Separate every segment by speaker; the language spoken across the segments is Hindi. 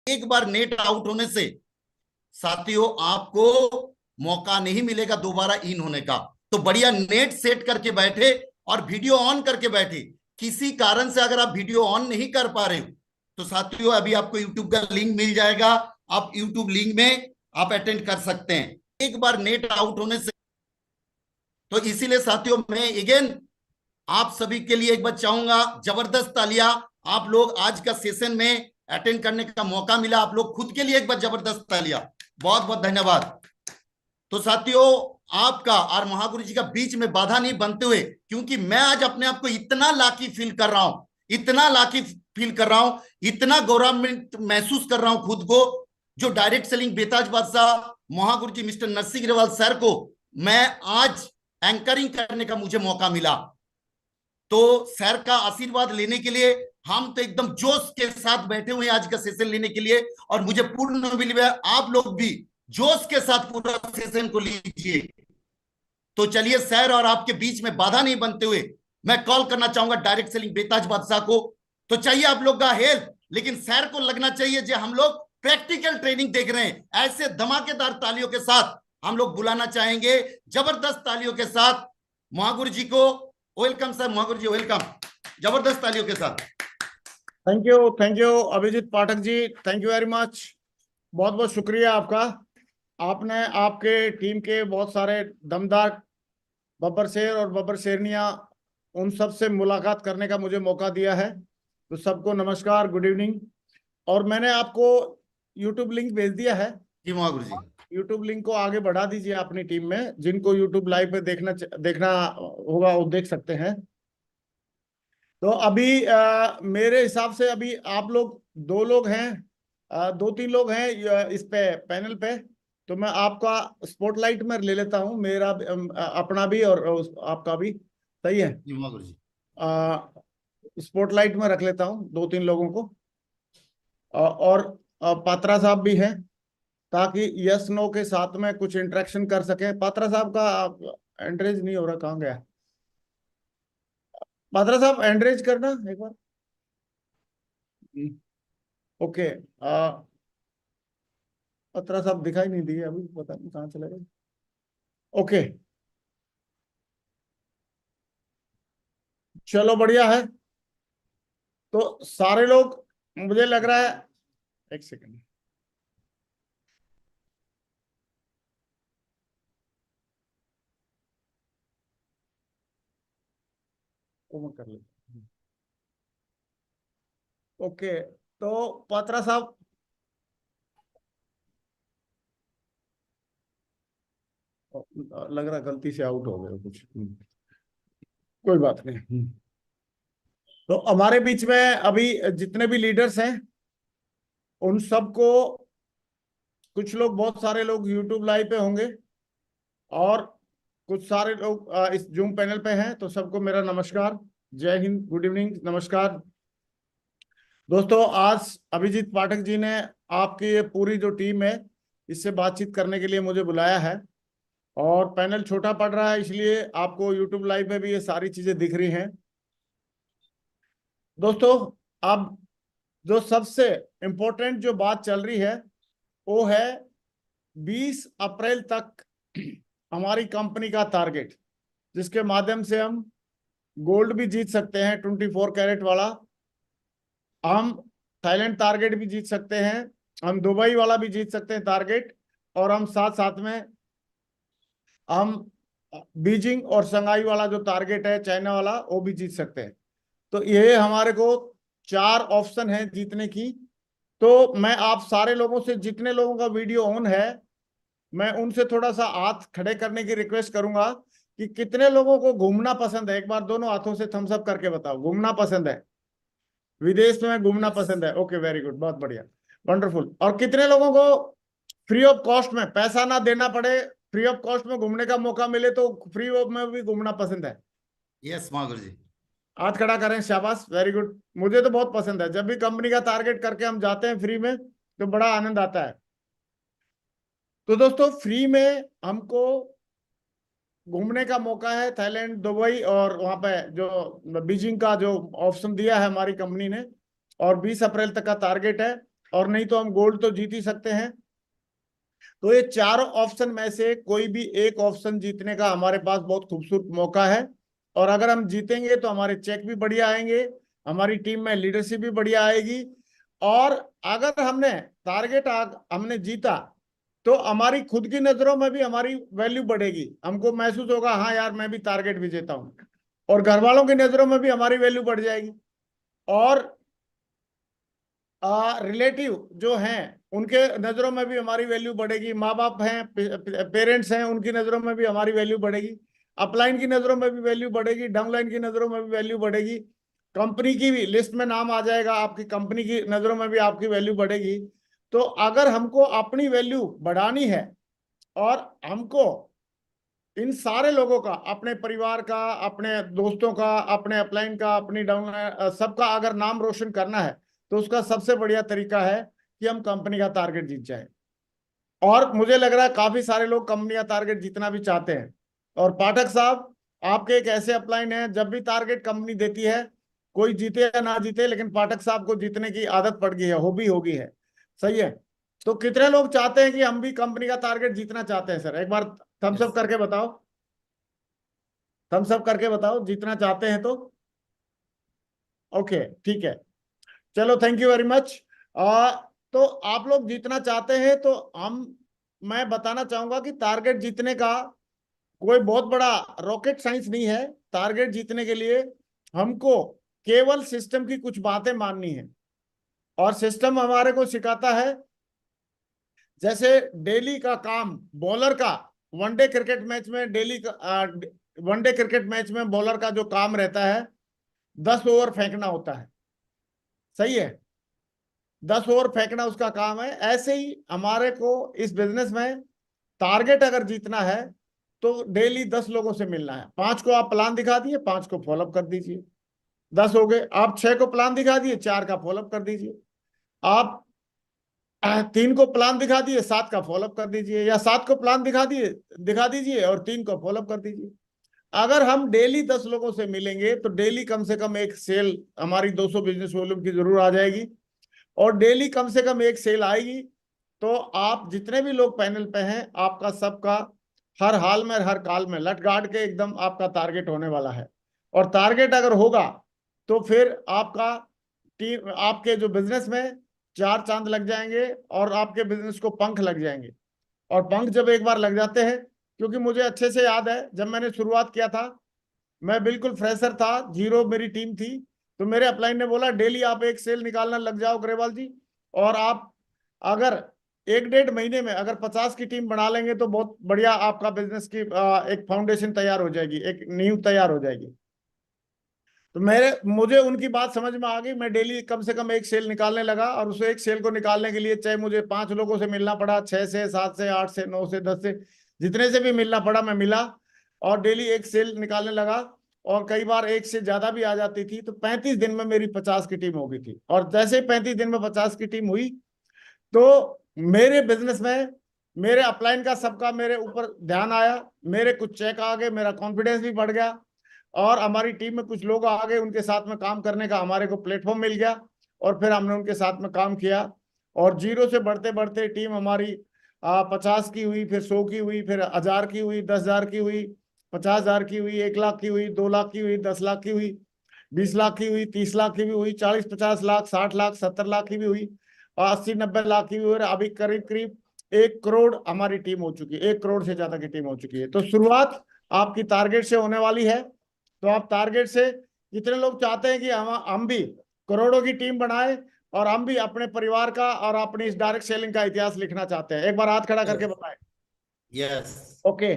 Speaker 1: एक बार नेट आउट होने से साथियों आपको मौका नहीं मिलेगा दोबारा इन होने का। तो बढ़िया नेट सेट करके बैठे और वीडियो ऑन करके बैठे। किसी कारण से अगर आप वीडियो ऑन नहीं कर पा रहे हो तो साथियों अभी आपको यूट्यूब का लिंक मिल जाएगा, आप यूट्यूब लिंक में आप अटेंड कर सकते हैं एक बार नेट आउट होने से। तो इसीलिए साथियों मैं अगेन आप सभी के लिए एक बार चाहूंगा जबरदस्त तालियां। आप लोग आज का सेशन में अटेंड करने का मौका मिला, आप लोग खुद के लिए एक बार जबरदस्त तालियां। बहुत बहुत धन्यवाद। तो साथियों आपका और महागुरु जी का बीच में बाधा नहीं बनते हुए, क्योंकि मैं आज अपने आप को इतना लाकी फील कर रहा हूं, इतना लाकी फील कर रहा हूं, इतना गौरवान्वित महसूस कर रहा हूं खुद को। जो डायरेक्ट सेलिंग बेताज बादशाह महागुरु जी मिस्टर नरसिंह अग्रवाल सर को मैं आज एंकरिंग करने का मुझे मौका मिला। तो सर का आशीर्वाद लेने के लिए हम तो एकदम जोश के साथ बैठे हुए हैं आज का सेशन लेने के लिए, और मुझे पूर्ण उम्मीद है आप लोग भी जोश के साथ पूरा सेशन को लीजिए। तो चलिए सर और आपके बीच में बाधा नहीं बनते हुए मैं कॉल करना चाहूंगा डायरेक्ट सेलिंग बेताज बादशाह को। तो चाहिए आप लोग का हेल्प, लेकिन सर को लगना चाहिए जो हम लोग प्रैक्टिकल ट्रेनिंग देख रहे हैं। ऐसे धमाकेदार तालियों के साथ हम लोग बुलाना चाहेंगे, जबरदस्त तालियों के साथ महागुरु जी को। Welcome sir, Mahaguru ji welcome, जबरदस्त तालियों के साथ।
Speaker 2: Thank you Abhijit Pathak ji, thank you very much. बहुत बहुत शुक्रिया आपका। आपने आपके टीम के बहुत सारे दमदार बब्बर शेर और बब्बर शेरनिया उन सब से मुलाकात करने का मुझे मौका दिया है। तो सबको नमस्कार, गुड इवनिंग। और मैंने आपको यूट्यूब लिंक भेज दिया है
Speaker 1: जी महागुरु जी।
Speaker 2: यूट्यूब लिंक को आगे बढ़ा दीजिए अपनी टीम में। जिनको यूट्यूब लाइव पे देखना होगा वो देख सकते हैं। तो अभी मेरे हिसाब से अभी आप लोग 2 लोग हैं, 2-3 लोग हैं इस पे पैनल पे। तो मैं आपका स्पॉटलाइट में ले लेता हूं, मेरा अपना भी और आपका भी। सही है,
Speaker 1: जी महागुरु जी।
Speaker 2: स्पॉटलाइट में रख लेता हूं 2-3 लोगों को। और पात्रा साहब भी हैं, ताकि यस नो के साथ में कुछ इंटरेक्शन कर सके। पात्रा साहब का एंड्रेज नहीं हो रहा, कहाँ गया पात्रा साहब? एंड्रेज करना एक बार। ओके, पात्रा साहब दिखाई नहीं दिए अभी, पता नहीं कहाँ चले गए। ओके, चलो बढ़िया है। तो सारे लोग, मुझे लग रहा है, एक सेकंड, वो मैं कर लेता हूँ। ओके, तो पात्रा साहब लग रहा गलती से आउट हो गए कुछ। कोई बात नहीं। तो हमारे बीच में अभी जितने भी लीडर्स हैं उन सबको, कुछ लोग, बहुत सारे लोग यूट्यूब लाइव पे होंगे और कुछ सारे लोग इस जूम पैनल पे हैं। तो सबको मेरा नमस्कार, जय हिंद, गुड इवनिंग, नमस्कार। दोस्तों, आज अभिजीत पाठक जी ने आपकी ये पूरी जो टीम है इससे बातचीत करने के लिए मुझे बुलाया है। और पैनल छोटा पड़ रहा है, इसलिए आपको यूट्यूब लाइव में भी ये सारी चीजें दिख रही हैं। दोस्तों, अब जो सबसे इम्पोर्टेंट जो बात चल रही है वो है 20 अप्रैल तक हमारी कंपनी का टारगेट, जिसके माध्यम से हम गोल्ड भी जीत सकते हैं 24 कैरेट वाला, हम थाईलैंड टारगेट भी जीत सकते हैं, हम दुबई वाला भी जीत सकते हैं टारगेट, और हम साथ साथ में हम बीजिंग और शंघाई वाला जो टारगेट है चाइना वाला वो भी जीत सकते हैं। तो ये हमारे को 4 ऑप्शन है जीतने की। तो मैं आप सारे लोगों से, जितने लोगों का वीडियो ऑन है, मैं उनसे थोड़ा सा हाथ खड़े करने की रिक्वेस्ट करूंगा कि कितने लोगों को घूमना पसंद है। एक बार दोनों हाथों से थम्स अप करके बताओ, घूमना पसंद है, विदेश में घूमना पसंद है। ओके, वेरी गुड, बहुत बढ़िया, वंडरफुल। और कितने लोगों को फ्री ऑफ कॉस्ट में, पैसा ना देना पड़े, फ्री ऑफ कॉस्ट में घूमने का मौका मिले तो फ्री ऑफ में भी घूमना पसंद है?
Speaker 1: यस महागुरु जी।
Speaker 2: हाथ खड़ा करें, शाबाश, वेरी गुड। मुझे तो बहुत पसंद है, जब भी कंपनी का टारगेट करके हम जाते हैं फ्री में तो बड़ा आनंद आता है। तो दोस्तों, फ्री में हमको घूमने का मौका है थाईलैंड, दुबई, और वहां पे जो बीजिंग का जो ऑप्शन दिया है हमारी कंपनी ने, और 20 अप्रैल तक का टारगेट है। और नहीं तो हम गोल्ड तो जीत ही सकते हैं। तो ये चारों ऑप्शन में से कोई भी एक ऑप्शन जीतने का हमारे पास बहुत खूबसूरत मौका है। और अगर हम जीतेंगे तो हमारे चेक भी बढ़िया आएंगे, हमारी टीम में लीडरशिप भी बढ़िया आएगी। और अगर हमने हमने जीता तो हमारी खुद की नजरों में भी हमारी वैल्यू बढ़ेगी, हमको महसूस होगा हाँ यार मैं भी टारगेट विजेता हूँ। और घर वालों की नजरों में भी हमारी वैल्यू बढ़ जाएगी। और रिलेटिव जो हैं उनके नजरों में भी हमारी वैल्यू बढ़ेगी, माँ बाप हैं, पेरेंट्स हैं, उनकी नजरों में भी हमारी वैल्यू बढ़ेगी, अपलाइन की नजरों में भी वैल्यू बढ़ेगी, डाउनलाइन की नजरों में भी वैल्यू बढ़ेगी, कंपनी की भी लिस्ट में नाम आ जाएगा, आपकी कंपनी की नजरों में भी आपकी वैल्यू बढ़ेगी। तो अगर हमको अपनी वैल्यू बढ़ानी है और हमको इन सारे लोगों का, अपने परिवार का, अपने दोस्तों का, अपने अपलाइन का, अपनी डाउन सबका अगर नाम रोशन करना है तो उसका सबसे बढ़िया तरीका है कि हम कंपनी का टारगेट जीत जाए। और मुझे लग रहा है काफी सारे लोग कंपनी का टारगेट जीतना भी चाहते हैं। और पाठक साहब, आपके एक ऐसे अपलाइन है, जब भी टारगेट कंपनी देती है, कोई जीते या ना जीते, लेकिन पाठक साहब को जीतने की आदत पड़ गई है, हॉबी हो गई है। सही है। तो कितने लोग चाहते हैं कि हम भी कंपनी का टारगेट जीतना चाहते हैं? सर एक बार थम्स अप
Speaker 1: यस।
Speaker 2: करके बताओ, थम्स अप करके बताओ जीतना चाहते हैं तो। ओके, ठीक है। चलो, थैंक यू वेरी मच। तो आप लोग जीतना चाहते हैं तो मैं बताना चाहूंगा कि टारगेट जीतने का कोई बहुत बड़ा रॉकेट साइंस नहीं है। टारगेट जीतने के लिए हमको केवल सिस्टम की कुछ बातें माननी है। और सिस्टम हमारे को सिखाता है, जैसे डेली का काम बॉलर का, वनडे क्रिकेट मैच में डेली का वनडे क्रिकेट मैच में बॉलर का जो काम रहता है 10 ओवर फेंकना होता है। सही है, 10 ओवर फेंकना उसका काम है। ऐसे ही हमारे को इस बिजनेस में टारगेट अगर जीतना है तो डेली 10 लोगों से मिलना है। 5 को आप प्लान दिखा दिए, 5 को फॉलोअप कर दीजिए, 10 हो गए। आप 6 को प्लान दिखा दिए, 4 का फॉलोअप कर दीजिए। आप 3 को प्लान दिखा दिए, 7 का फॉलोअप कर दीजिए, या 7 को प्लान दिखा दीजिए और 3 को फॉलोअप कर दीजिए। अगर हम डेली 10 लोगों से मिलेंगे तो डेली कम से कम एक सेल हमारी 200 बिजनेस वॉल्यूम की जरूर आ जाएगी। और डेली कम से कम एक सेल आएगी तो आप जितने भी लोग पैनल पे हैं, आपका सबका हर हाल में हर काल में लट गाड़ के एकदम आपका टारगेट होने वाला है। और टारगेट अगर होगा तो फिर आपका टीम, आपके जो बिजनेस में 4 चांद लग जाएंगे और आपके बिजनेस को पंख लग जाएंगे। और पंख जब एक बार लग जाते हैं, क्योंकि मुझे अच्छे से याद है जब मैंने शुरुआत किया था, मैं बिल्कुल फ्रेशर था, जीरो मेरी टीम थी। तो मेरे अपलाइन ने बोला डेली आप एक सेल निकालना लग जाओ ग्रेवाल जी, और आप अगर 1 डेढ़ महीने में अगर 50 की टीम बना लेंगे तो बहुत बढ़िया आपका बिजनेस की एक फाउंडेशन तैयार हो जाएगी, एक नींव तैयार हो जाएगी। तो मुझे उनकी बात समझ में आ गई। मैं डेली कम से कम एक सेल निकालने लगा, और उस एक सेल को निकालने के लिए चाहे मुझे 5 लोगों से मिलना पड़ा, 6 से 7 से 8 से 9 से 10 से, जितने से भी मिलना पड़ा मैं मिला, और डेली एक सेल निकालने लगा। और कई बार एक से ज्यादा भी आ जाती थी। तो 35 दिन में मेरी 50 की टीम हो गई थी। और जैसे ही 35 दिन में 50 की टीम हुई तो मेरे बिजनेस में मेरे अपलाइन का सबका मेरे ऊपर ध्यान आया, मेरे कुछ चेक आ गए, मेरा कॉन्फिडेंस भी बढ़ गया, और हमारी टीम में कुछ लोग आ गए, उनके साथ में काम करने का हमारे को प्लेटफॉर्म मिल गया। और फिर हमने उनके साथ में काम किया, और जीरो से बढ़ते बढ़ते टीम हमारी 50 की हुई, फिर 100 की हुई, फिर 1000 की हुई, 10,000 की हुई, 50,000 की हुई, 1 लाख की हुई, 2 लाख की हुई, 10 लाख की हुई, 20 लाख की हुई, 30 लाख की भी हुई, 40-50 लाख, 60 लाख, 70 लाख की भी हुई, और 80-90 लाख की भी हुई। और अभी करीब करीब 1 करोड़ हमारी टीम हो चुकी है, 1 करोड़ से ज्यादा की टीम हो चुकी है। तो शुरुआत आपकी टारगेट से होने वाली है। तो आप टारगेट से, कितने लोग चाहते हैं कि हम भी करोड़ों की टीम बनाए, और हम भी अपने परिवार का और अपनी इस डायरेक्ट सेलिंग का इतिहास लिखना चाहते हैं? एक बार हाथ खड़ा करके बताएं।
Speaker 1: यस।
Speaker 2: ओके।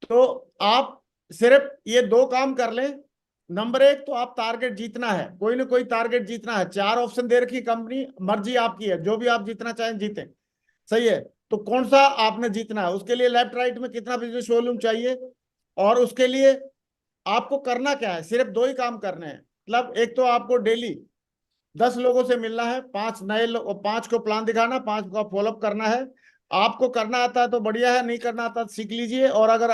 Speaker 2: तो आप सिर्फ ये 2 काम कर लें। नंबर 1 तो आप टारगेट जीतना है, कोई ना कोई टारगेट जीतना है। 4 ऑप्शन दे रखी कंपनी, मर्जी आपकी है, जो भी आप जीतना चाहें जीतें। सही है। तो कौन सा आपने जीतना है, उसके लिए लेफ्ट राइट में कितना बिजनेस वॉल्यूम चाहिए, और उसके लिए आपको करना क्या है? सिर्फ 2 ही काम करने हैं। मतलब एक तो आपको डेली 10 लोगों से मिलना है, 5 को प्लान दिखाना, 5 का फॉलोअप करना है। आपको करना आता है तो बढ़िया है, नहीं करना आता तो सीख लीजिए। और अगर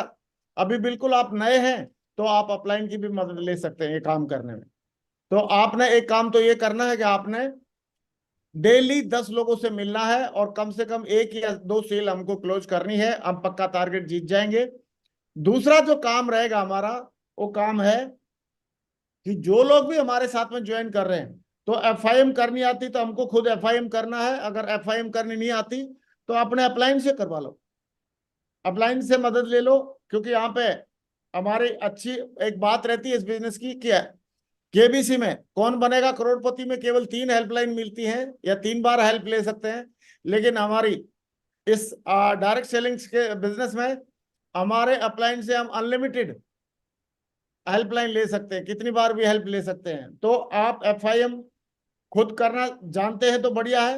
Speaker 2: अभी बिल्कुल आप नए हैं तो आप अपलाइन की भी मदद ले सकते हैं ये काम करने में। तो आपने एक काम तो ये करना है कि आपने डेली 10 लोगों से मिलना है और कम से कम 1 या 2 सेल हमको क्लोज करनी है, हम पक्का टारगेट जीत जाएंगे। दूसरा जो काम रहेगा हमारा, वो काम है कि जो लोग भी हमारे साथ में ज्वाइन कर रहे हैं, तो एफआईएम करनी आती तो हमको खुद एफआईएम करना है, अगर एफआईएम करनी नहीं आती तो अपने अपलाइन से करवा लो, अपलाइन से मदद ले लो। क्योंकि यहाँ पे हमारी अच्छी एक बात रहती है इस बिजनेस की, क्या केबीसी में कौन बनेगा करोड़पति में केवल 3 हेल्पलाइन मिलती हैं या 3 बार हेल्प ले सकते हैं, लेकिन हमारी इस डायरेक्ट सेलिंग के बिजनेस में हमारे अपलाइन से हम अनलिमिटेड हेल्पलाइन ले सकते हैं, कितनी बार भी हेल्प ले सकते हैं। तो आप एफआईएम खुद करना जानते हैं तो बढ़िया है,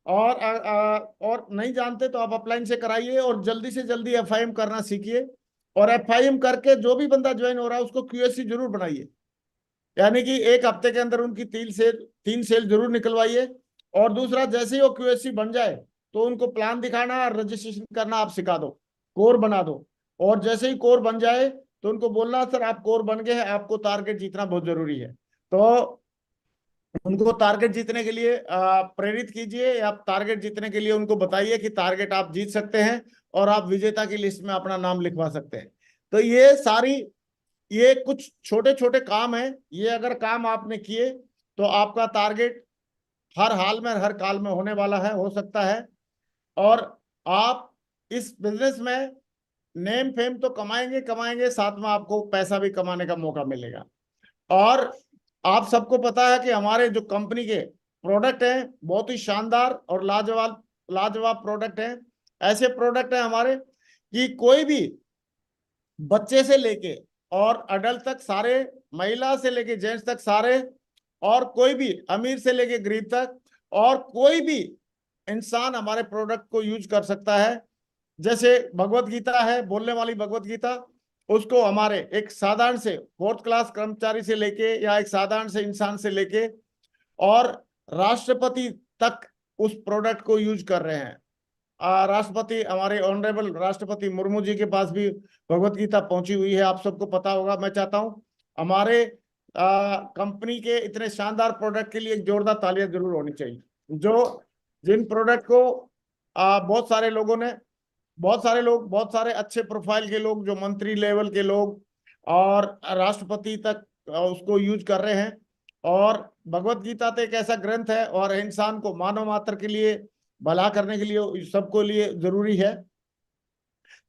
Speaker 2: और नहीं जानते तो आप अपलाइन से कराइए और जल्दी से जल्दी एफआईएम करना सीखिए। और एफआईएम करके जो भी बंदा ज्वाइन हो रहा है उसको क्यूएससी जरूर बनाइए, यानी कि 1 हफ्ते के अंदर उनकी 3 सेल जरूर निकलवाइए। और दूसरा, जैसे ही वो क्यूएससी बन जाए तो उनको प्लान दिखाना और रजिस्ट्रेशन करना आप सिखा दो, कोर बना दो। और जैसे ही कोर बन जाए तो उनको बोलना सर आप कोर बन गए हैं, आपको टारगेट जीतना बहुत जरूरी है। तो उनको टारगेट जीतने के लिए प्रेरित कीजिए, या टारगेट जीतने के लिए उनको बताइए कि टारगेट आप जीत सकते हैं और आप विजेता की लिस्ट में अपना नाम लिखवा सकते हैं। तो ये कुछ छोटे छोटे काम हैं, ये अगर काम आपने किए तो आपका टारगेट हर हाल में हर काल में होने वाला है, हो सकता है। और आप इस बिजनेस में नेम फेम तो कमाएंगे कमाएंगे, साथ में आपको पैसा भी कमाने का मौका मिलेगा। और आप सबको पता है कि हमारे जो कंपनी के प्रोडक्ट हैं बहुत ही शानदार और लाजवाब लाजवाब प्रोडक्ट हैं। ऐसे प्रोडक्ट हैं हमारे कि कोई भी बच्चे से लेके और अडल्ट तक सारे, महिला से लेके जेंट्स तक सारे, और कोई भी अमीर से लेके गरीब तक, और कोई भी इंसान हमारे प्रोडक्ट को यूज कर सकता है। जैसे भगवत गीता है, बोलने वाली भगवत गीता, उसको हमारे एक साधारण से 4th क्लास कर्मचारी से लेके या एक साधारण से इंसान से लेके और राष्ट्रपति तक उस प्रोडक्ट को यूज कर रहे हैं। राष्ट्रपति, हमारे ऑनरेबल राष्ट्रपति मुर्मू जी के पास भी भगवत गीता पहुंची हुई है, आप सबको पता होगा। मैं चाहता हूं हमारे कंपनी के इतने शानदार प्रोडक्ट के लिए एक जोरदार तालियां जरूर होनी चाहिए। जिन प्रोडक्ट को बहुत सारे लोग, बहुत सारे अच्छे प्रोफाइल के लोग, जो मंत्री लेवल के लोग और राष्ट्रपति तक उसको यूज कर रहे हैं। और भगवत गीता तो एक ऐसा ग्रंथ है और इंसान को मानव मात्र के लिए, भला करने के लिए, सबको लिए जरूरी है।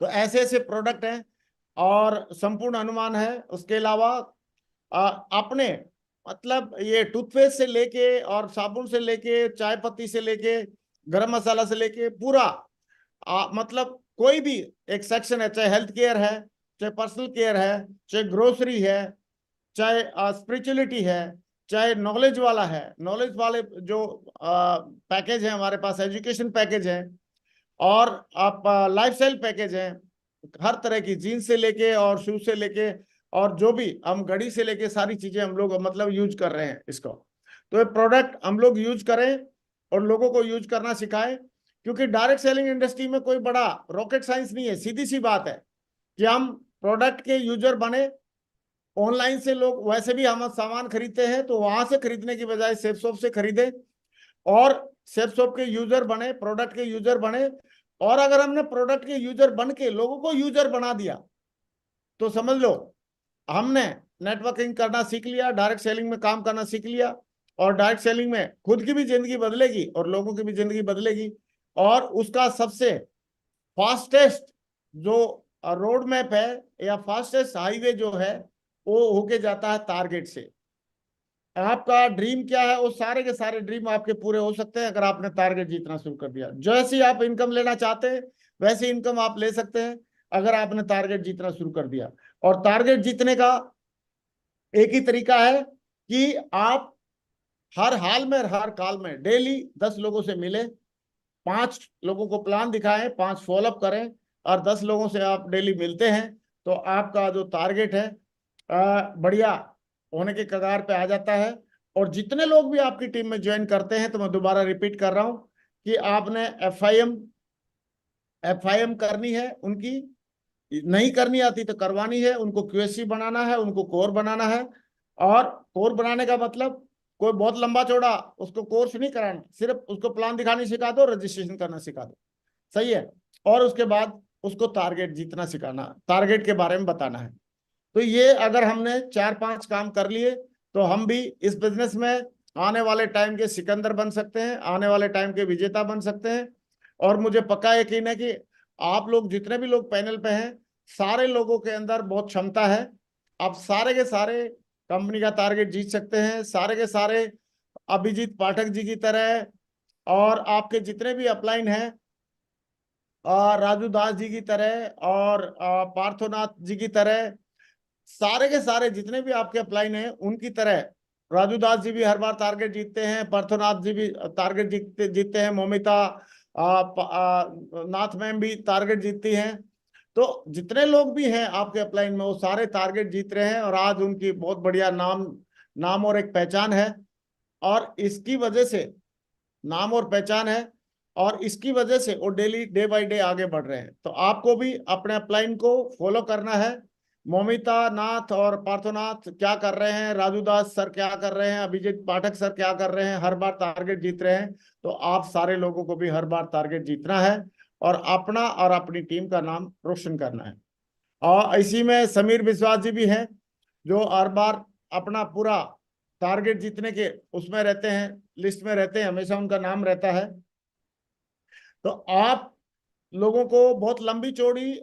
Speaker 2: तो ऐसे ऐसे प्रोडक्ट हैं और संपूर्ण अनुमान है। उसके अलावा अपने मतलब ये टूथपेस्ट से लेके और साबुन से लेके, चाय पत्ती से लेके, गरम मसाला से लेके पूरा मतलब कोई भी एक सेक्शन है, चाहे हेल्थ केयर है, चाहे पर्सनल केयर है, चाहे ग्रोसरी है, चाहे स्पिरिचुअलिटी है, चाहे नॉलेज वाला है, नॉलेज वाले जो पैकेज है हमारे पास, एजुकेशन पैकेज है, और आप लाइफस्टाइल पैकेज है, हर तरह की जीन्स से लेके और शूज से लेके और जो भी हम घड़ी से लेके सारी चीजें हम लोग मतलब यूज कर रहे हैं इसको। तो ये प्रोडक्ट हम लोग यूज करें और लोगों को यूज करना सिखाएं, क्योंकि डायरेक्ट सेलिंग इंडस्ट्री में कोई बड़ा रॉकेट साइंस नहीं है। सीधी सी बात है कि हम प्रोडक्ट के यूजर बने। ऑनलाइन से लोग वैसे भी हम सामान खरीदते हैं, तो वहां से खरीदने की बजाय सेफ शॉप से खरीदे और सेफ शॉप के यूजर बने, प्रोडक्ट के यूजर बने। और अगर हमने प्रोडक्ट के यूजर बन के लोगों को यूजर बना दिया तो समझ लो हमने नेटवर्किंग करना सीख लिया, डायरेक्ट सेलिंग में काम करना सीख लिया। और डायरेक्ट सेलिंग में खुद की भी जिंदगी बदलेगी और लोगों की भी जिंदगी बदलेगी। और उसका सबसे फास्टेस्ट जो रोड मैप है या फास्टेस्ट हाईवे जो है वो होके जाता है टारगेट से। आपका ड्रीम क्या है, वो सारे के सारे ड्रीम आपके पूरे हो सकते हैं अगर आपने टारगेट जीतना शुरू कर दिया। जैसे ही आप इनकम लेना चाहते हैं वैसे इनकम आप ले सकते हैं अगर आपने टारगेट जीतना शुरू कर दिया। और टारगेट जीतने का एक ही तरीका है कि आप हर हाल में हर काल में डेली 10 लोगों से मिले, 5 लोगों को प्लान दिखाएं, 5 फॉलोअप करें और 10 लोगों से आप डेली मिलते हैं, तो आपका जो टारगेट है बढ़िया होने के कगार पे आ जाता है। और जितने लोग भी आपकी टीम में ज्वाइन करते हैं, तो मैं दोबारा रिपीट कर रहा हूं कि आपने एफआईएम करनी है, उनकी नहीं करनी आती तो करवानी है, उनको क्यूएससी बनाना है, उनको कोर बनाना है। और कोर बनाने का मतलब कोई बहुत लंबा चौड़ा उसको कोर्स नहीं कराना, सिर्फ उसको प्लान दिखानी सिखा दो, रजिस्ट्रेशन करना सिखा दो, सही है। और उसके बाद उसको टारगेट जीतना सिखाना, टारगेट के बारे में बताना है। तो ये अगर हमने 4-5 काम कर लिए तो हम भी इस बिजनेस में आने वाले टाइम के सिकंदर बन सकते हैं, आने वाले टाइम के विजेता बन सकते हैं। और मुझे पक्का यकीन है कि आप लोग जितने भी लोग पैनल पे हैं, सारे लोगों के अंदर बहुत क्षमता है। आप सारे के सारे कंपनी का टारगेट जीत सकते हैं, सारे के सारे अभिजीत पाठक जी की तरह, और आपके जितने भी अपलाइन हैं राजू दास जी की तरह और पार्थोनाथ जी की तरह, सारे के सारे जितने भी आपके अपलाइन हैं उनकी तरह राजू दास जी भी हर बार टारगेट जीतते हैं, पार्थोनाथ जी भी टारगेट जीतते जीतते हैं, मोमिता नाथ मैम भी टारगेट जीतती हैं। तो जितने लोग भी हैं आपके अपलाइन में वो सारे टारगेट जीत रहे हैं, और आज उनकी बहुत बढ़िया नाम नाम और एक पहचान है। और इसकी वजह से नाम और पहचान है, और इसकी वजह से वो डेली डे बाय डे आगे बढ़ रहे हैं। तो आपको भी अपने अपलाइन को फॉलो करना है। मोमिता नाथ और पार्थोनाथ क्या कर रहे हैं, राजू दास सर क्या कर रहे हैं, अभिजीत पाठक सर क्या कर रहे हैं, हर बार टारगेट जीत रहे हैं। तो आप सारे लोगों को भी हर बार टारगेट जीतना है और अपना और अपनी टीम का नाम रोशन करना है। और इसी में समीर विश्वास जी भी हैं, जो हर बार अपना पूरा टारगेट जीतने के उसमें रहते हैं, लिस्ट में रहते हैं, हमेशा उनका नाम रहता है। तो आप लोगों को बहुत लंबी चौड़ी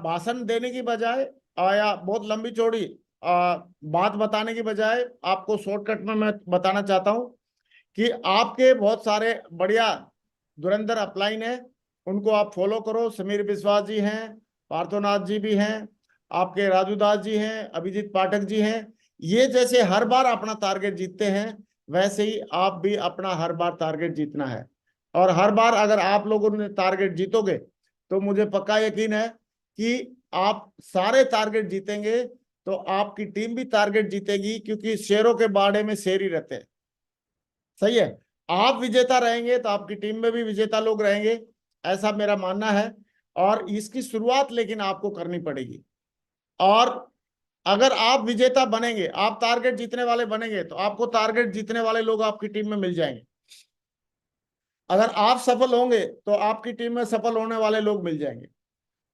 Speaker 2: भाषण देने की बजाय या बहुत लंबी चौड़ी बात बताने की बजाय आपको शॉर्टकट में मैं बताना चाहता हूं कि आपके बहुत सारे बढ़िया धुरंधर अपलाइन है, उनको आप फॉलो करो। समीर विश्वास जी हैं, पार्थोनाथ जी भी हैं, आपके राजू दास जी हैं, अभिजीत पाठक जी हैं। ये जैसे हर बार अपना टारगेट जीतते हैं, वैसे ही आप भी अपना हर बार टारगेट जीतना है। और हर बार अगर आप लोगों ने टारगेट जीतोगे तो मुझे पक्का यकीन है कि आप सारे टारगेट जीतेंगे, तो आपकी टीम भी टारगेट जीतेगी, क्योंकि शेरों के बाड़े में शेर ही रहते हैं, सही है। आप विजेता रहेंगे तो आपकी टीम में भी विजेता लोग रहेंगे, ऐसा मेरा मानना है। और इसकी शुरुआत लेकिन आपको करनी पड़ेगी। और अगर आप विजेता बनेंगे, आप टारगेट जीतने वाले बनेंगे, तो आपको टारगेट जीतने वाले लोग आपकी टीम में मिल जाएंगे। अगर आप सफल होंगे तो आपकी टीम में सफल होने वाले लोग मिल जाएंगे,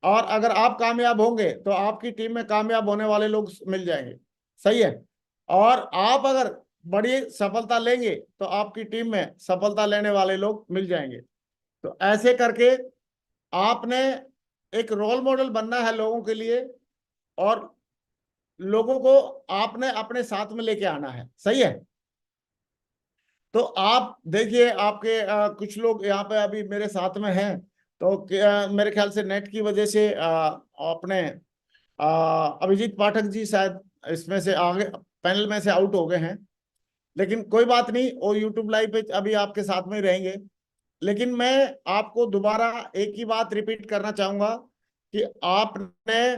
Speaker 2: और अगर आप कामयाब होंगे तो आपकी टीम में कामयाब होने वाले लोग मिल जाएंगे, सही है। और आप अगर बड़ी सफलता लेंगे तो आपकी टीम में सफलता लेने वाले लोग मिल जाएंगे। तो ऐसे करके आपने एक रोल मॉडल बनना है लोगों के लिए, और लोगों को आपने अपने साथ में लेके आना है, सही है। तो आप देखिए, आपके कुछ लोग यहाँ पे अभी मेरे साथ में हैं, तो मेरे ख्याल से नेट की वजह से अपने अभिजीत पाठक जी शायद इसमें से आगे पैनल में से आउट हो गए हैं। लेकिन कोई बात नहीं, वो यूट्यूब लाइव पे अभी आपके साथ में ही रहेंगे। लेकिन मैं आपको दोबारा एक ही बात रिपीट करना चाहूंगा कि आपने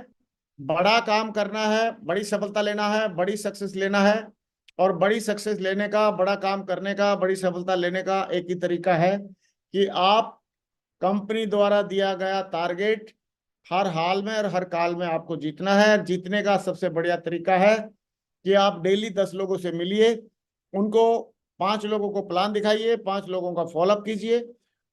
Speaker 2: बड़ा काम करना है, बड़ी सफलता लेना है, बड़ी सक्सेस लेना है। और बड़ी सक्सेस लेने का, बड़ा काम करने का, बड़ी सफलता लेने का एक ही तरीका है कि आप कंपनी द्वारा दिया गया टारगेट हर हाल में और हर काल में आपको जीतना है। जीतने का सबसे बढ़िया तरीका है कि आप डेली 10 लोगों से मिलिए, उनको 5 लोगों को प्लान दिखाइए, 5 लोगों का फॉलोअप कीजिए,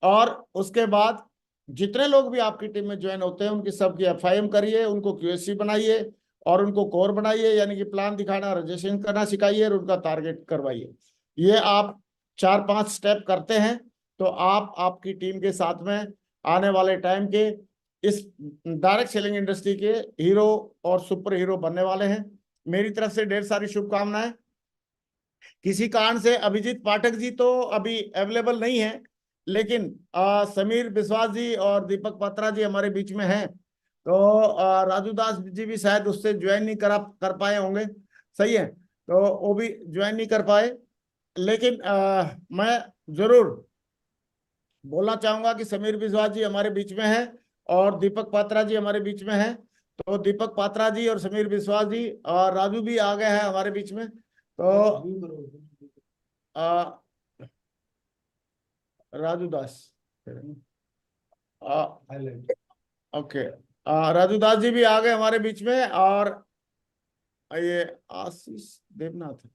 Speaker 2: और उसके बाद जितने लोग भी आपकी टीम में ज्वाइन होते हैं उनकी सबकी एफआईएम करिए, उनको क्यूएससी बनाइए, और उनको कोर बनाइए, यानी कि प्लान दिखाना, रजिस्ट्रेशन करना सिखाइए, और उनका टारगेट करवाइए। ये आप 4-5 स्टेप करते हैं तो आप आपकी टीम के साथ में आने वाले टाइम के इस डायरेक्ट सेलिंग इंडस्ट्री के हीरो और सुपर हीरो बनने वाले हैं। मेरी तरफ से ढेर सारी शुभकामनाएं। किसी कारण से अभिजीत पाठक जी तो अभी अवेलेबल नहीं है, लेकिन समीर विश्वास जी और दीपक पात्रा जी हमारे बीच में हैं। तो राजू दास जी भी शायद उससे ज्वाइन नहीं कर पाए होंगे, सही है, तो वो भी ज्वाइन नहीं कर पाए। लेकिन मैं जरूर बोलना चाहूंगा कि समीर विश्वास जी हमारे बीच में हैं और दीपक पात्रा जी हमारे बीच में हैं। तो दीपक पात्रा जी और समीर विश्वास जी और राजू भी आ गए हैं हमारे बीच में। तो राजू दास, ओके, राजू दास जी भी आ गए हमारे बीच में। और ये आशीष देवनाथ,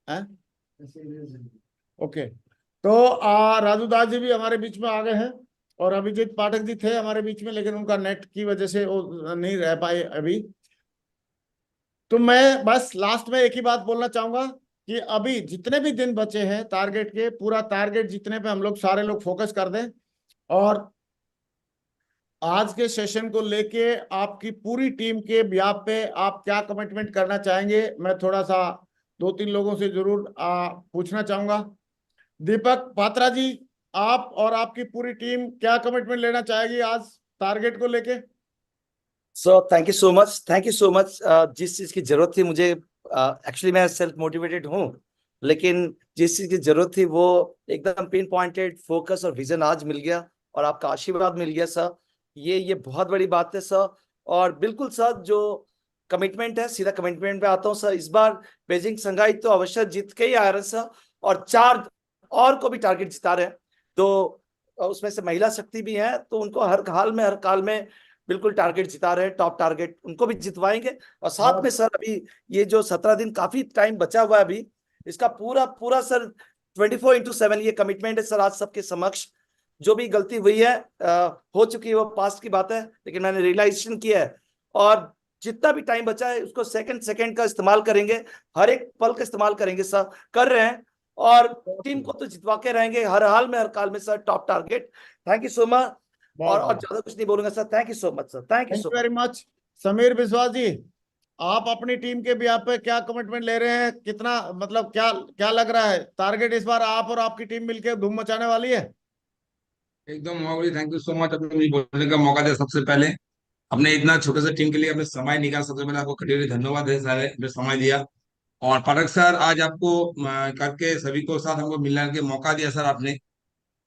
Speaker 2: हैं? ओके, तो राजू दास जी भी हमारे बीच में आ गए हैं और अभिजीत पाठक जी थे हमारे बीच में, लेकिन उनका नेट की वजह से वो नहीं रह पाए अभी। तो मैं बस लास्ट में एक ही बात बोलना चाहूंगा कि अभी जितने भी दिन बचे हैं टारगेट के, पूरा टारगेट जीतने पे हम लोग सारे लोग फोकस कर दें। और आज के सेशन को लेके आपकी पूरी टीम के ब्याह पे आप क्या कमिटमेंट करना चाहेंगे, मैं थोड़ा सा 2-3 लोगों से जरूर पूछना चाहूंगा। दीपक पात्रा जी, आप और आपकी पूरी टीम क्या कमिटमेंट लेना चाहेगी आज टारगेट को लेके?
Speaker 3: So thank you so much. जिस चीज की जरूरत थी मुझे, एक्चुअली मैं सेल्फ मोटिवेटेड हूँ, लेकिन जिस चीज की जरूरत थी वो एकदम पिन पॉइंटेड फोकस और विजन आज मिल गया, और आपका आशीर्वाद मिल गया सर। ये बहुत बड़ी बात है सर। और बिल्कुल सर, जो कमिटमेंट है, सीधा कमिटमेंट पे आता हूँ सर। इस बार बेजिंग संघाई तो अवश्य जीत के ही आ रहे हैं सर, और 4 और को भी टारगेट जिता रहे हैं। तो उसमें से महिला शक्ति भी है, तो उनको हर काल में बिल्कुल टारगेट जिता रहे हैं। टॉप टारगेट उनको भी जितवाएंगे। और साथ में सर, अभी ये जो 17 दिन काफी टाइम बचा हुआ है अभी, इसका पूरा पूरा सर 24/7 ये कमिटमेंट है सर। आज सबके समक्ष जो भी गलती हुई है, हो चुकी है, वो पास्ट की बात है, लेकिन मैंने रियलाइजेशन किया है। और जितना भी टाइम बचा है उसको सेकंड का इस्तेमाल करेंगे, हर एक पल का इस्तेमाल करेंगे सर, कर रहे हैं। और टीम को तो जितवा के रहेंगे हर हाल में, हर काल में sir. Top target. Thank you so much. और ज्यादा कुछ नहीं बोलूंगा sir. Thank you so much sir. Thank you
Speaker 2: very much. Sameer विश्वास जी, आप अपनी टीम के ब्याह पे क्या कमिटमेंट ले रहे हैं? कितना, मतलब क्या क्या लग रहा है टारगेट इस बार आप और आपकी टीम मिलकर धूम मचाने वाली है?
Speaker 4: एकदम मोहावली, थैंक यू सो मच अपने मुझे बोलने का मौका दिया। सबसे पहले अपने इतना छोटे से टीम के लिए अपने समय निकाल, सबसे पहले आपको कटी धन्यवाद है सारे, अपने समय दिया। और पाठक सर, आज आपको करके सभी को साथ हमको मिलने के मौका दिया सर आपने।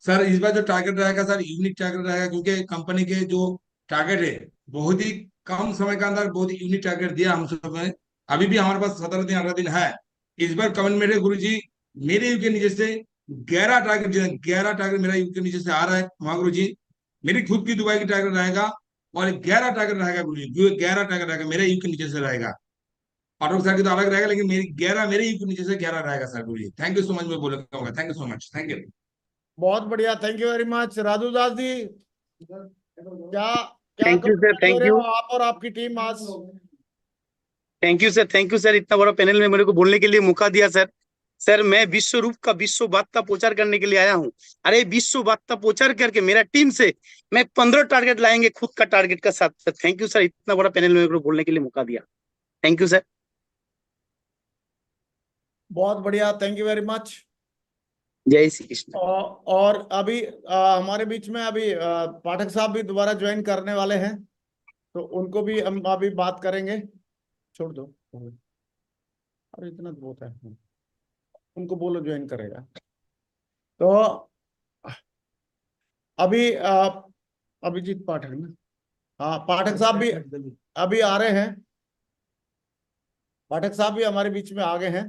Speaker 4: सर इस बार जो टारगेट रहेगा सर, यूनिक टारगेट रहेगा, क्योंकि कंपनी के जो टारगेट है बहुत ही कम समय के अंदर बहुत ही यूनिक टारगेट दिया हम सब ने। अभी भी हमारे पास 17 दिन 18 दिन है। इस बार कमिटमेंट है गुरु जी, मेरे यू के नीचे से 11 टारगेट मेरा यू के नीचे से आ रहा है महागुरु जी। मेरी खुद की दुबई की टारगेट रहेगा, और 11 टारगेट रहेगा गुरु जी। 11 टारगेट रहेगा मेरे यू के नीचे से रहेगा। ऑटो सर की तो अलग रहेगा, लेकिन मेरे यू के नीचे से 11 रहेगा sir Guru ji. Thank you so much, मैं बोलूंगा thank you so much. Thank you.
Speaker 2: बहुत बढ़िया, thank you very much. Raju Das ji, क्या क्या
Speaker 5: थैंक यू सर।
Speaker 2: कमिटमेंट ले
Speaker 5: थैंक
Speaker 2: रहे हो
Speaker 5: यू।
Speaker 2: आप और आपकी टीम आज?
Speaker 5: Thank you sir. Thank you sir, इतना बड़ा पैनल में मेरे को बोलने के लिए मौका दिया सर। सर मैं विश्व रूप का विश्व वार्ता प्रचार करने के लिए आया हूँ। अरे विश्व वार्ता प्रचार करके मेरा टीम से मैं 15 टारगेट लाएंगे खुद का टारगेट का साथ सर। थैंक यू सर, इतना बड़ा पैनल में मेरे को बोलने के लिए मौका दिया। Thank you sir.
Speaker 2: बहुत बढ़िया, थैंक यू वेरी मच।
Speaker 5: जय श्री कृष्ण।
Speaker 2: और अभी हमारे बीच में अभी पाठक साहब भी दोबारा ज्वाइन करने वाले हैं, तो उनको भी हम अभी बात करेंगे। छोड़ दो, अरे इतना तो बहुत है, उनको बोलो ज्वाइन करेगा। तो अभी अभिजीत पाठक ना, हाँ पाठक साहब भी अभी आ रहे हैं। पाठक साहब भी हमारे बीच में आ गए हैं।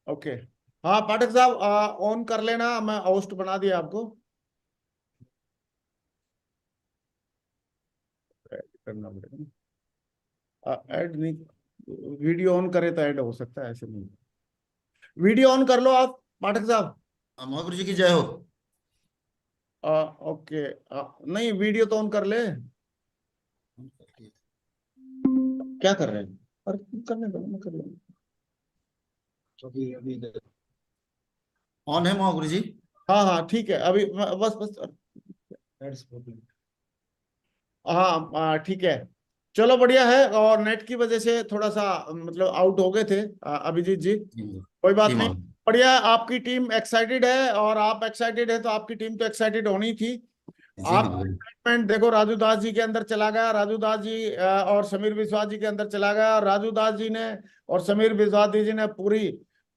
Speaker 2: ओके, हाँ पाठक साहब ऑन कर लेना, मैं होस्ट बना दिया आपको। करना पड़ेगा, ऐड नहीं, वीडियो ऑन करे तो ऐड हो सकता है, ऐसे नहीं। वीडियो ऑन कर लो आप पाठक साहब।
Speaker 1: महागुरु जी की जय हो।
Speaker 2: ओके, नहीं वीडियो तो ऑन कर ले। क्या कर रहे हैं? और करने दो, मैं कर लूंगा।
Speaker 1: ऑन है महागुरु जी।
Speaker 2: हाँ हाँ ठीक है, अभी बस बस। ठीक है, चलो बढ़िया है। और नेट की वजह से थोड़ा सा मतलब आउट हो गए थे अभिजीत जी, कोई बात
Speaker 1: जी
Speaker 2: नहीं।
Speaker 1: महागुरु।
Speaker 2: बढ़िया, आपकी टीम एक्साइटेड है और आप एक्साइटेड है, तो आपकी टीम तो एक्साइटेड होनी थी।
Speaker 1: जी
Speaker 2: आप
Speaker 1: महागुरु।
Speaker 2: एक्साइटमेंट देखो, राजू दास जी के अंदर चला गया, राजू दास जी और समीर विश्वास जी के अंदर चला गया। और राजू दास जी ने और समीर विश्वास जी ने पूरी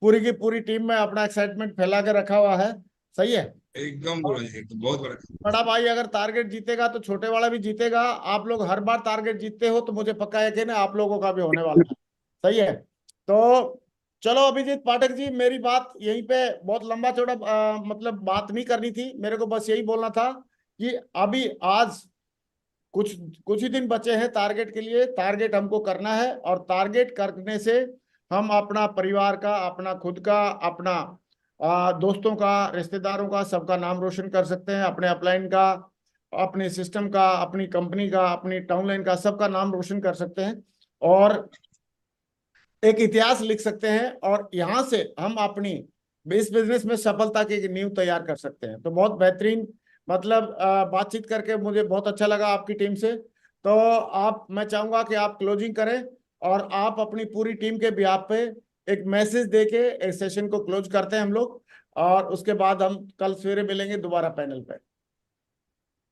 Speaker 2: पूरी की पूरी टीम में अपना एक्साइटमेंट फैला के रखा हुआ है। सही है,
Speaker 4: एकदम गुरु जी, एकदम बहुत बड़ा।
Speaker 2: बड़ा भाई अगर टारगेट जीतेगा तो छोटे वाला भी जीतेगा। आप लोग हर बार टारगेट जीतते हो, तो मुझे पक्का है कि ना आप लोगों का भी होने वाला है। सही है, तो चलो अभिजीत पाठक जी, मेरी बात यहीं पे, बहुत लंबा चौड़ा मतलब बात नहीं करनी थी, मेरे को बस यही बोलना था कि अभी आज कुछ कुछ ही दिन बचे हैं टारगेट के लिए। टारगेट हमको करना है, और टारगेट करने से हम अपना परिवार का, अपना खुद का, अपना दोस्तों का, रिश्तेदारों का, सबका नाम रोशन कर सकते हैं। अपने अपलाइन का, अपने सिस्टम का, अपनी कंपनी का, अपनी टाउनलाइन का, सबका नाम रोशन कर सकते हैं और एक इतिहास लिख सकते हैं। और यहाँ से हम अपनी इस बिजनेस में सफलता की एक नींव तैयार कर सकते हैं। तो बहुत बेहतरीन, मतलब बातचीत करके मुझे बहुत अच्छा लगा आपकी टीम से। तो मैं चाहूंगा कि आप क्लोजिंग करें और आप अपनी पूरी टीम के बिहाफ पे एक मैसेज देके इस सेशन को क्लोज करते हैं हम लोग, और उसके बाद हम कल सवेरे मिलेंगे दोबारा पैनल पे।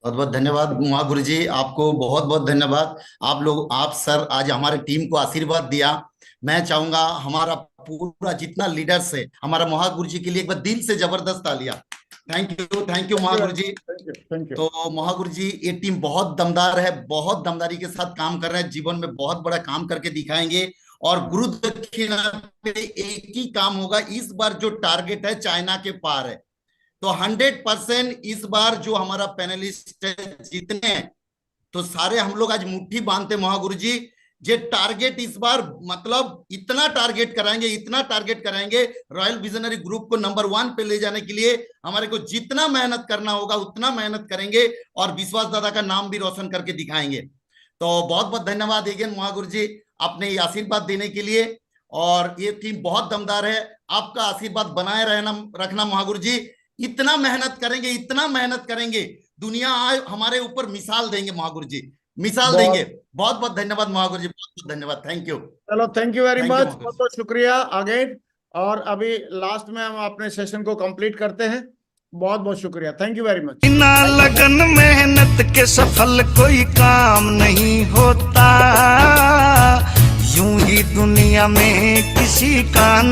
Speaker 1: बहुत बहुत धन्यवाद महागुरु जी, आपको बहुत बहुत धन्यवाद। आप लोग, आप सर आज हमारे टीम को आशीर्वाद दिया। मैं चाहूंगा हमारा पूरा जितना लीडर्स है, हमारा महागुरु जी के लिए एक बार दिल से जबरदस्त तालियां। Thank you Mahaguru ji.
Speaker 2: Thank you.
Speaker 1: तो महागुरु जी, ये टीम बहुत दमदार है, बहुत दमदारी के साथ काम कर रहे हैं, जीवन में बहुत बड़ा काम करके दिखाएंगे। और गुरु दक्षिणा पे एक ही काम होगा, इस बार जो टारगेट है चाइना के पार है। तो 100% इस बार जो हमारा पैनलिस्ट है जितने हैं, तो सारे हम लोग आज मुट्ठी बांधते महागुरु जी। ये टारगेट इस बार मतलब इतना टारगेट कराएंगे, इतना टारगेट कराएंगे, रॉयल विजनरी ग्रुप को नंबर 1 पे ले जाने के लिए हमारे को जितना मेहनत करना होगा उतना मेहनत करेंगे और विश्वास दादा का नाम भी रोशन करके दिखाएंगे। तो बहुत बहुत धन्यवाद अगेन महागुरु जी, अपने ये आशीर्वाद देने के लिए। और ये टीम बहुत दमदार है, आपका आशीर्वाद बनाए रखना महागुरु जी। इतना मेहनत करेंगे, इतना मेहनत करेंगे, दुनिया हमारे ऊपर मिसाल देंगे महागुरु जी, मिसाल देंगे। बहुत बहुत धन्यवाद महागुरु जी, बहुत बहुत धन्यवाद। Thank you.
Speaker 2: चलो, thank you very
Speaker 1: Thank you,
Speaker 2: much,
Speaker 1: महागुरु।
Speaker 2: बहुत बहुत शुक्रिया अगेन। और अभी लास्ट में हम अपने सेशन को कंप्लीट करते हैं। बहुत बहुत शुक्रिया, थैंक यू वेरी मच।
Speaker 6: बिना लगन मेहनत के सफल कोई काम नहीं होता, यूं ही दुनिया में किसी का